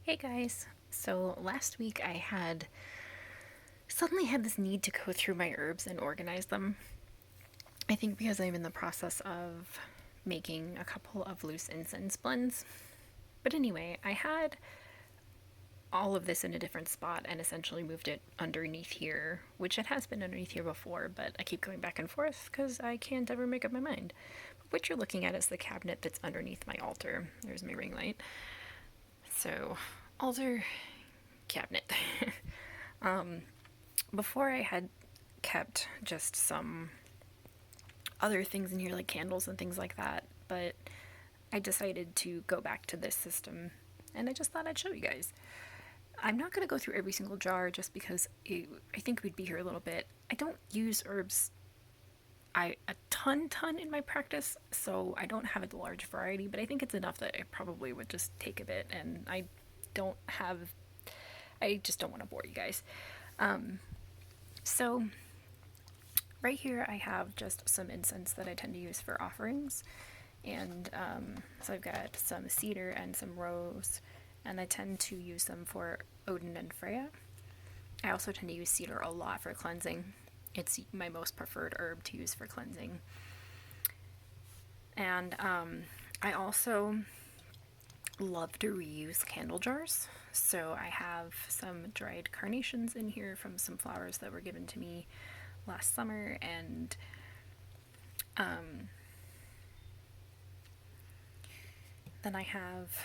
Hey guys. So last week I suddenly had this need to go through my herbs and organize them. I think because I'm in the process of making a couple of loose incense blends. But anyway, I had all of this in a different spot and essentially moved it underneath here, which it has been underneath here before, but I keep going back and forth because I can't ever make up my mind. But what you're looking at is the cabinet that's underneath my altar. There's my ring light. So, altar cabinet. Before I had kept just some other things in here, like candles and things like that, but I decided to go back to this system and I just thought I'd show you guys. I'm not going to go through every single jar just because I think we'd be here a little bit. I don't use herbs a ton in my practice, so I don't have a large variety, but I think it's enough that it probably would just take a bit, and don't have, I just don't want to bore you guys. So right here I have just some incense that I tend to use for offerings, and so I've got some cedar and some rose, and I tend to use them for Odin and Freya. I also tend to use cedar a lot for cleansing. It's my most preferred herb to use for cleansing. And I also love to reuse candle jars. So I have some dried carnations in here from some flowers that were given to me last summer, and then I have,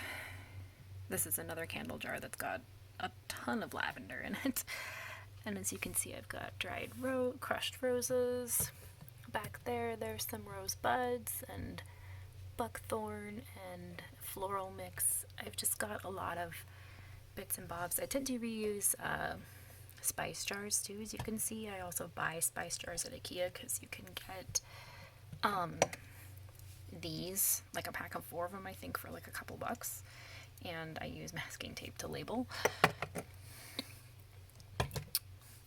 this is another candle jar that's got a ton of lavender in it. And as you can see, I've got dried crushed roses. Back there, there's some rose buds and buckthorn and floral mix. I've just got a lot of bits and bobs. I tend to reuse spice jars too, as you can see. I also buy spice jars at IKEA because you can get these, like a pack of 4 of them, I think, for like a couple bucks. And I use masking tape to label.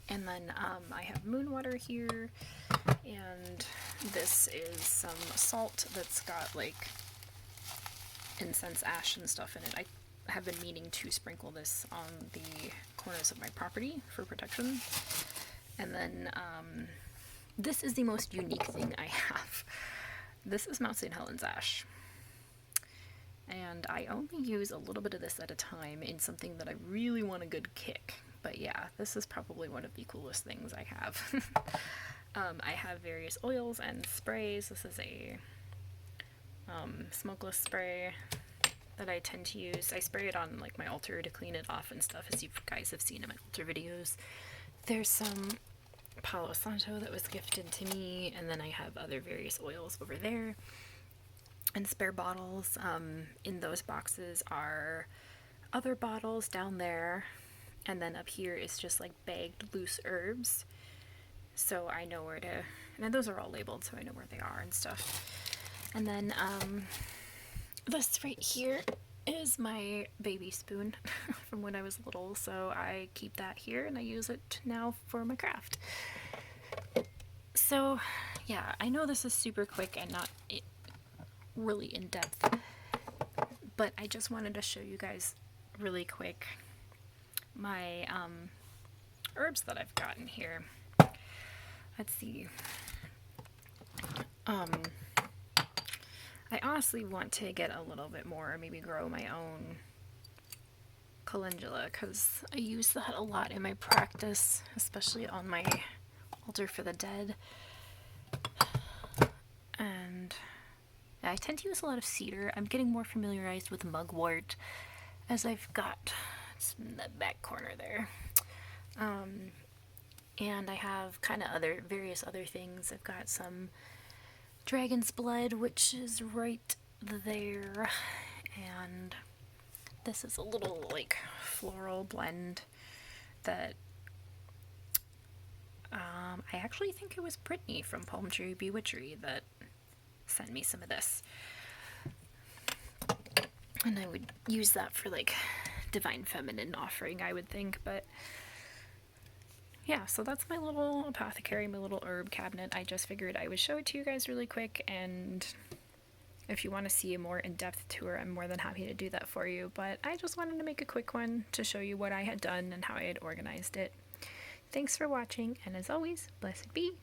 And then I have moon water here, and this is some salt that's got like incense ash and stuff in it. I have been meaning to sprinkle this on the corners of my property for protection. And then this is the most unique thing I have. This is Mount St. Helens ash. And I only use a little bit of this at a time in something that I really want a good kick. But yeah, this is probably one of the coolest things I have. I have various oils and sprays. This is a smokeless spray that I tend to use. I spray it on like my altar to clean it off and stuff, as you guys have seen in my altar videos. There's some Palo Santo that was gifted to me, and then I have other various oils over there. And spare bottles. In those boxes are other bottles down there. And then up here is just like bagged loose herbs. So I know where to, and those are all labeled so I know where they are and stuff. And then this right here is my baby spoon from when I was little. So I keep that here and I use it now for my craft. So yeah, I know this is super quick and not really in depth, but I just wanted to show you guys really quick my herbs that I've gotten here. Let's see. I honestly want to get a little bit more, maybe grow my own calendula, because I use that a lot in my practice, especially on my altar for the dead. And I tend to use a lot of cedar. I'm getting more familiarized with mugwort, as I've got in the back corner there. And I have kind of various other things. I've got some dragon's blood, which is right there. And this is a little like floral blend that I actually think it was Brittany from Palm Tree Bewitchery that sent me some of this. And I would use that for like divine feminine offering, I would think. But yeah, so that's my little apothecary, my little herb cabinet. I just figured I would show it to you guys really quick and If you want to see a more in-depth tour, I'm more than happy to do that for you, but I just wanted to make a quick one to show you what I had done and how I had organized it. Thanks for watching, and as always, blessed be.